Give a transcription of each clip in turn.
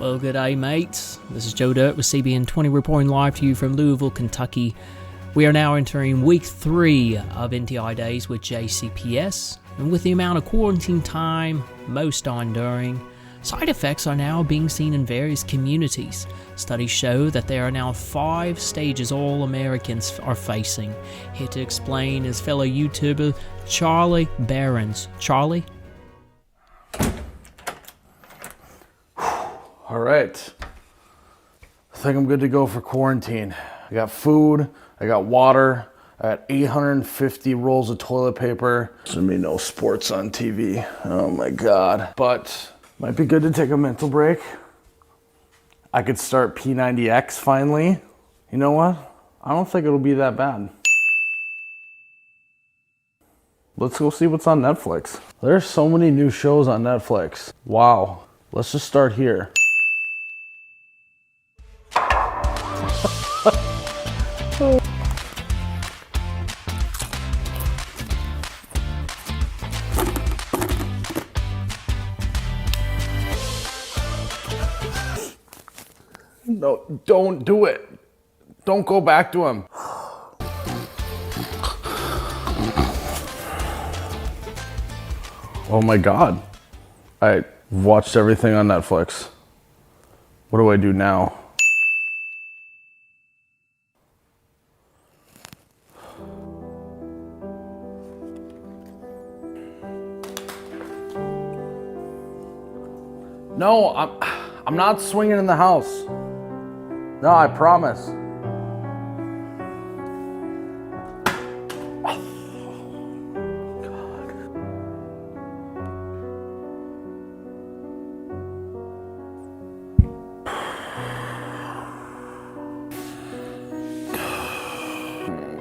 Well, good day, mates. This is Joe Dirt with CBN20 reporting live to you from Louisville, Kentucky. We are now entering week 3 of NTI days with JCPS, and with the amount of quarantine time most are enduring, side effects are now being seen in various communities. Studies show that there are now 5 stages all Americans are facing. Here to explain is fellow YouTuber Charlie Barons. Charlie? All right, I think I'm good to go for quarantine. I got food, I got water, I got 850 rolls of toilet paper. There's gonna be no sports on TV, oh my God. But might be good to take a mental break. I could start P90X finally. You know what? I don't think it'll be that bad. Let's go see what's on Netflix. There's so many new shows on Netflix. Wow, let's just start here. No, don't do it. Don't go back to him. Oh my God. I watched everything on Netflix. What do I do now? No, I'm not swinging in the house. No, I promise.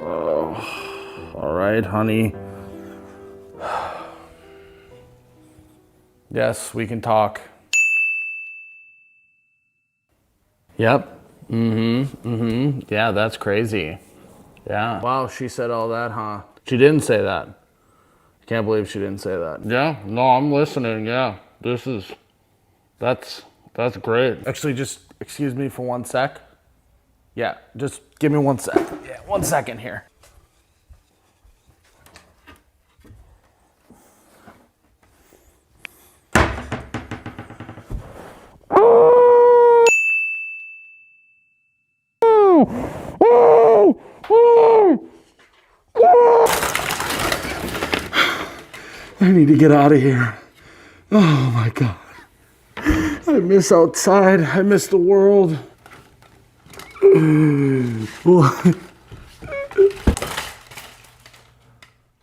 Oh, all right, honey. Yes, we can talk. Yep. Yeah, that's crazy. Yeah. Wow, she said all that, huh? She didn't say that. I can't believe she didn't say that. Yeah, no, I'm listening. Yeah, that's great. Actually, just excuse me for 1 sec. Yeah, just give me 1 sec. Yeah, 1 second here. I need to get out of here. Oh my God. I miss outside. I miss the world.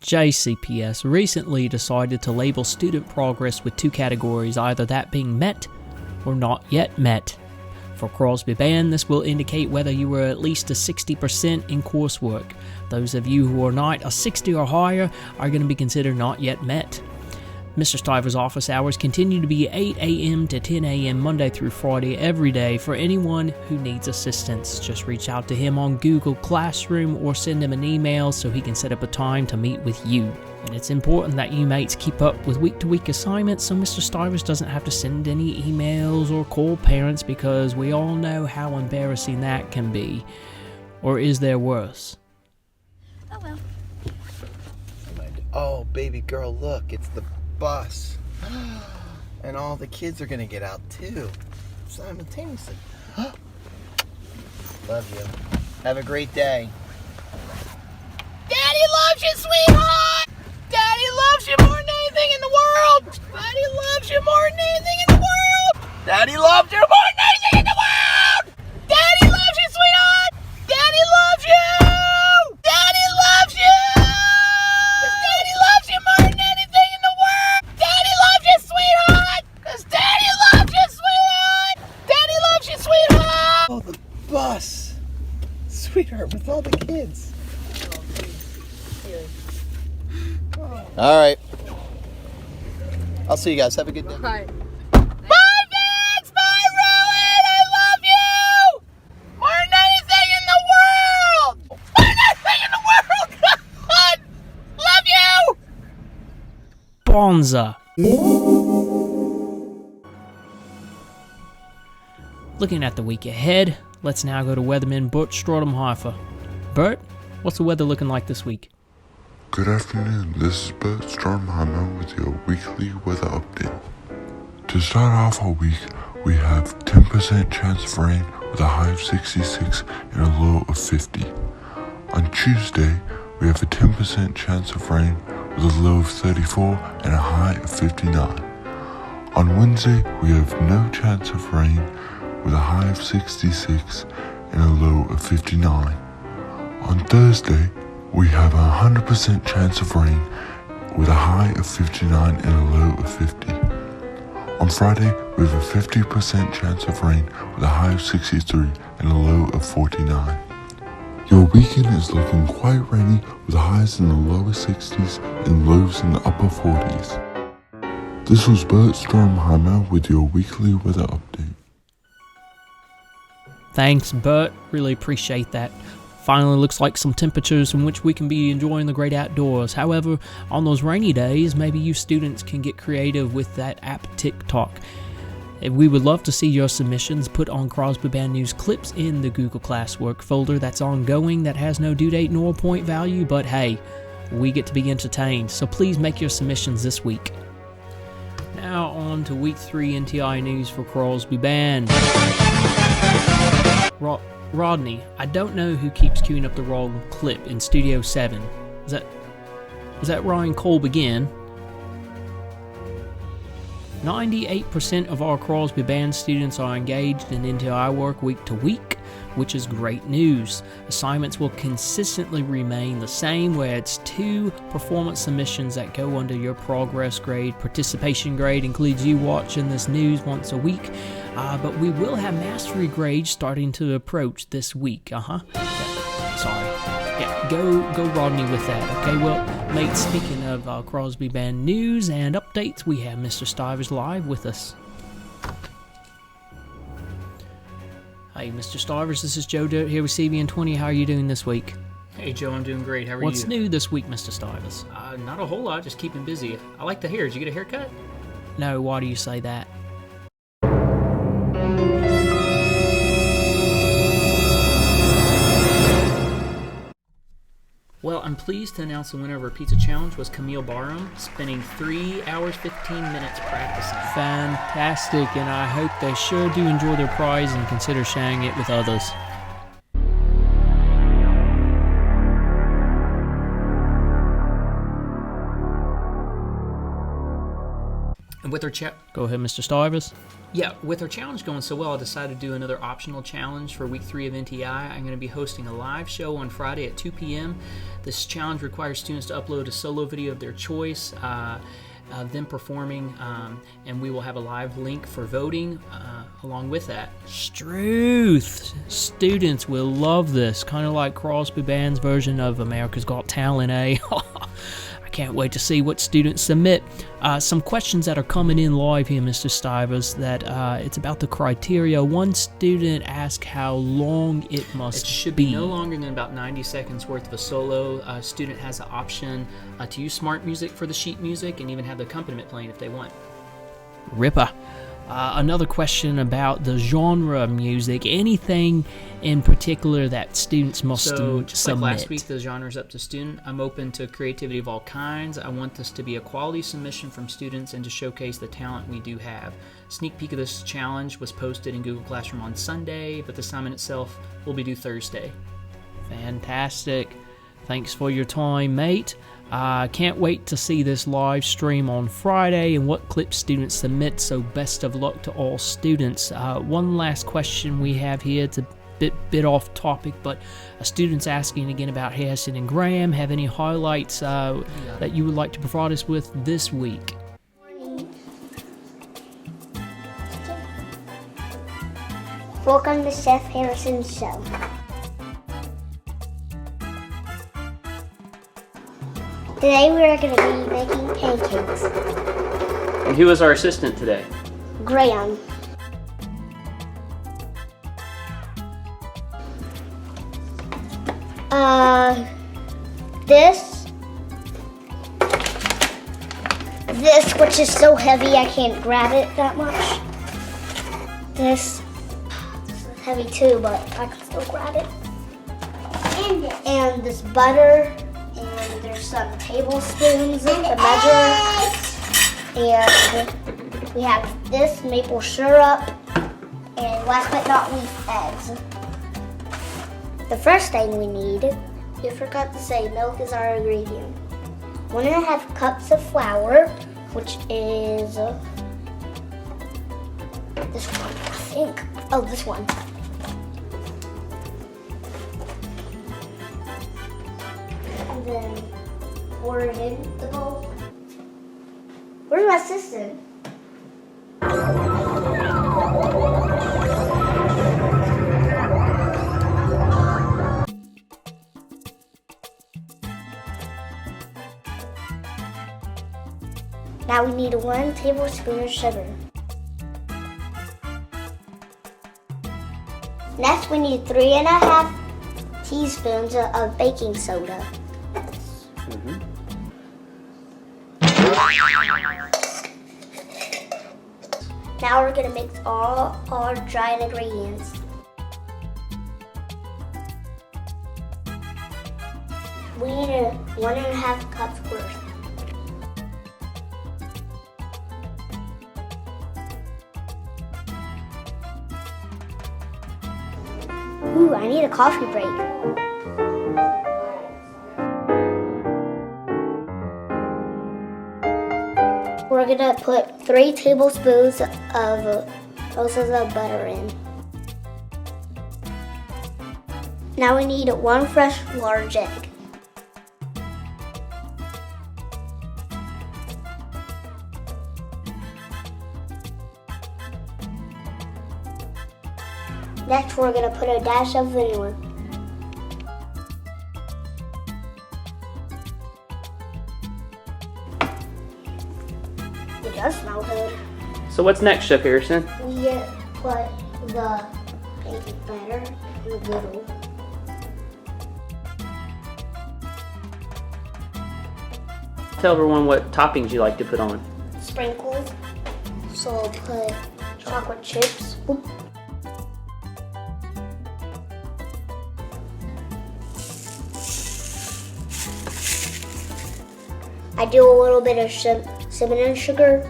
JCPS recently decided to label student progress with 2 categories, either that being met or not yet met. For Crosby Band, this will indicate whether you were at least a 60% in coursework. Those of you who are not a 60 or higher are going to be considered not yet met. Mr. Stivers' office hours continue to be 8 a.m. to 10 a.m. Monday through Friday every day for anyone who needs assistance. Just reach out to him on Google Classroom or send him an email so he can set up a time to meet with you. And it's important that you mates keep up with week-to-week assignments so Mr. Stivers doesn't have to send any emails or call parents, because we all know how embarrassing that can be. Or is there worse? Oh well. Oh, baby girl, look, it's the bus. And all the kids are gonna get out too, simultaneously. Love you. Have a great day. Daddy loves you, sweetheart! Daddy loves you more than anything in the world! Daddy loves you more than anything in the world! Daddy loves you more than anything in the world! Daddy loves you, sweetheart! Daddy loves you! Daddy loves you! 'Cause Daddy loves you more than anything in the world! Daddy loves you, sweetheart! 'Cause Daddy loves you, sweetheart! Daddy loves you, sweetheart! Oh, the bus! Sweetheart, with all the kids. All right. I'll see you guys. Have a good day. Bye. Bye, Vince! Bye, Rowan! I love you! More than anything in the world! More than anything in the world! God! Love you! Bonza. Looking at the week ahead, let's now go to weatherman Bert Strotumhofer. Bert, what's the weather looking like this week? Good afternoon, this is Bert Strotumhofer with your weekly weather update. To start off our week, we have 10% chance of rain with a high of 66 and a low of 50. On Tuesday, we have a 10% chance of rain with a low of 34 and a high of 59. On Wednesday, we have no chance of rain with a high of 66 and a low of 59. On Thursday, we have a 100% chance of rain with a high of 59 and a low of 50. On Friday, we have a 50% chance of rain with a high of 63 and a low of 49. Your weekend is looking quite rainy with highs in the lower 60s and lows in the upper 40s. This was Bert Strotumhofer with your weekly weather update. Thanks, Bert. Really appreciate that. Finally looks like some temperatures in which we can be enjoying the great outdoors. However, on those rainy days, maybe you students can get creative with that app TikTok. We would love to see your submissions put on Crosby Band News clips in the Google Classwork folder that's ongoing, that has no due date nor point value, but hey, we get to be entertained, so please make your submissions this week. Now on to Week 3 NTI News for Crosby Band. Rodney, I don't know who keeps queuing up the wrong clip in Studio 7. Is that Ryan Kolb again? 98% of our Crosby Band students are engaged in NTI work week to week, which is great news. Assignments will consistently remain the same, where it's 2 performance submissions that go under your progress grade. Participation grade includes you watching this news once a week, but we will have mastery grades starting to approach this week. Go Rodney with that. Okay, well, mate, speaking of Crosby Band news and updates, we have Mr. Stivers live with us. Hey, Mr. Stivers, this is Joe Dirt here with CBN20. How are you doing this week? Hey, Joe, I'm doing great. How are What's you? new this week, Mr. Stivers? Not a whole lot, just keeping busy. I like the hair. Did you get a haircut? No, why do you say that? Well, I'm pleased to announce the winner of our pizza challenge was Camille Barham, spending 3 hours, 15 minutes practicing. Fantastic, and I hope they sure do enjoy their prize and consider sharing it with others. And with our Go ahead, Mr. Stivers. with our challenge going so well, I decided to do another optional challenge for Week 3 of NTI. I'm going to be hosting a live show on Friday at 2 p.m. This challenge requires students to upload a solo video of their choice, of them performing, and we will have a live link for voting along with that. Struth! Students will love this, kind of like Crosby Band's version of America's Got Talent, eh? I can't wait to see what students submit. Some questions that are coming in live here, Mr. Stivers, that it's about the criteria. One student asked how long it must be. It should be no longer than about 90 seconds worth of a solo. A student has the option to use smart music for the sheet music and even have the accompaniment playing if they want. Ripper. Another question about the genre of music. Anything in particular that students must So, just submit? like last week, the genre's up to student. I'm open to creativity of all kinds. I want this to be a quality submission from students and to showcase the talent we do have. Sneak peek of this challenge was posted in Google Classroom on Sunday, but the assignment itself will be due Thursday. Fantastic. Thanks for your time, mate. Can't wait to see this live stream on Friday and what clips students submit, so best of luck to all students. One last question we have here. It's a bit off topic, but a student's asking again about Harrison and Graham. Have any highlights that you would like to provide us with this week? Welcome to Chef Harrison's show. Today we are going to be making pancakes. And who is our assistant today? Graham. This, which is so heavy I can't grab it that much. This, heavy too, but I can still grab it. And this butter, and there's some tablespoons to measure. And we have this maple syrup, and last but not least, eggs. The first thing we need, we forgot to say, milk is our ingredient. 1.5 cups of flour, which is this one, I think. Oh, this one. And then pour it in the bowl. Where's my assistant? Now we need 1 tablespoon of sugar. Next we need 3.5 teaspoons of baking soda. Now we're gonna mix all our dry ingredients. We need 1.5 cups worth. Ooh, I need a coffee break. We're gonna put 3 tablespoons of ounces of butter in. Now we need 1 fresh large egg. Next, we're gonna put a dash of vanilla. It does smell good. So what's next, Chef Harrison? We put the baking batter in the middle. Tell everyone what toppings you like to put on. Sprinkles. So I'll put chocolate chips. Oop. I do a little bit of cinnamon sugar.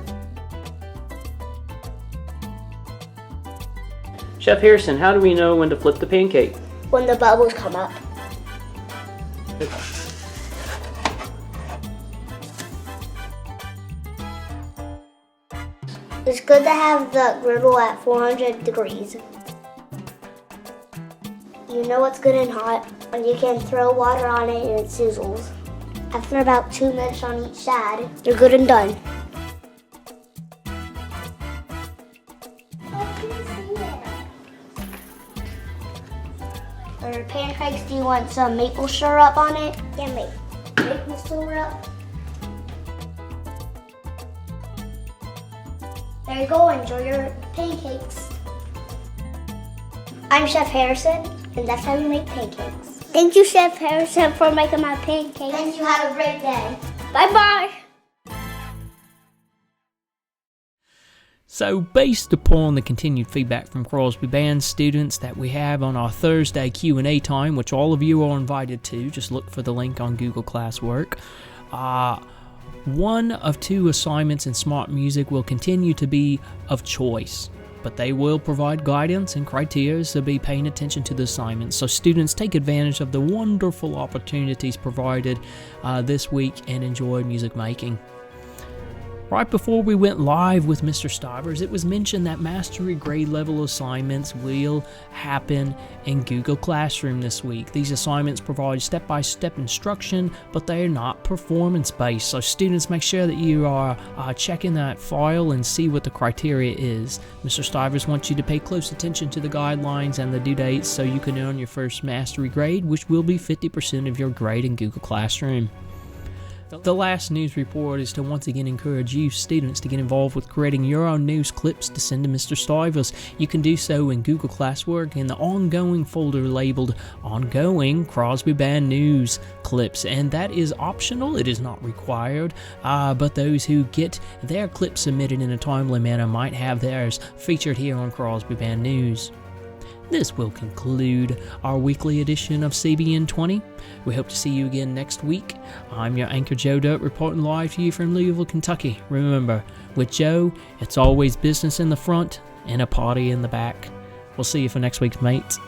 Chef Harrison, how do we know when to flip the pancake? When the bubbles come up. It's good to have the griddle at 400 degrees. You know it's good and hot when you can throw water on it and it sizzles. After about 2 minutes on each side, you're good and done. For pancakes, do you want some maple syrup on it? Yeah, maple syrup. There you go, enjoy your pancakes. I'm Chef Harrison, and that's how we make pancakes. Thank you, Chef Harrison, for making my pancakes. Thank you, have a great day. Bye-bye. So based upon the continued feedback from Crosby Band students that we have on our Thursday Q&A time, which all of you are invited to, just look for the link on Google Classwork, 1 of 2 assignments in Smart Music will continue to be of choice, but they will provide guidance and criteria, so be paying attention to the assignments. So students, take advantage of the wonderful opportunities provided this week and enjoy music making. Right before we went live with Mr. Stivers, it was mentioned that mastery grade level assignments will happen in Google Classroom this week. These assignments provide step-by-step instruction, but they are not performance-based. So students, make sure that you are checking that file and see what the criteria is. Mr. Stivers wants you to pay close attention to the guidelines and the due dates so you can earn your first mastery grade, which will be 50% of your grade in Google Classroom. The last news report is to once again encourage you students to get involved with creating your own news clips to send to Mr. Stivers. You can do so in Google Classwork in the ongoing folder labeled Ongoing Crosby Band News Clips, and that is optional. It is not required, but those who get their clips submitted in a timely manner might have theirs featured here on Crosby Band News. this will conclude our weekly edition of CBN20. We hope to see you again next week. I'm your anchor Joe Dirt, reporting live to you from Louisville, Kentucky. Remember, with Joe, it's always business in the front and a party in the back. We'll see you for next week's mates.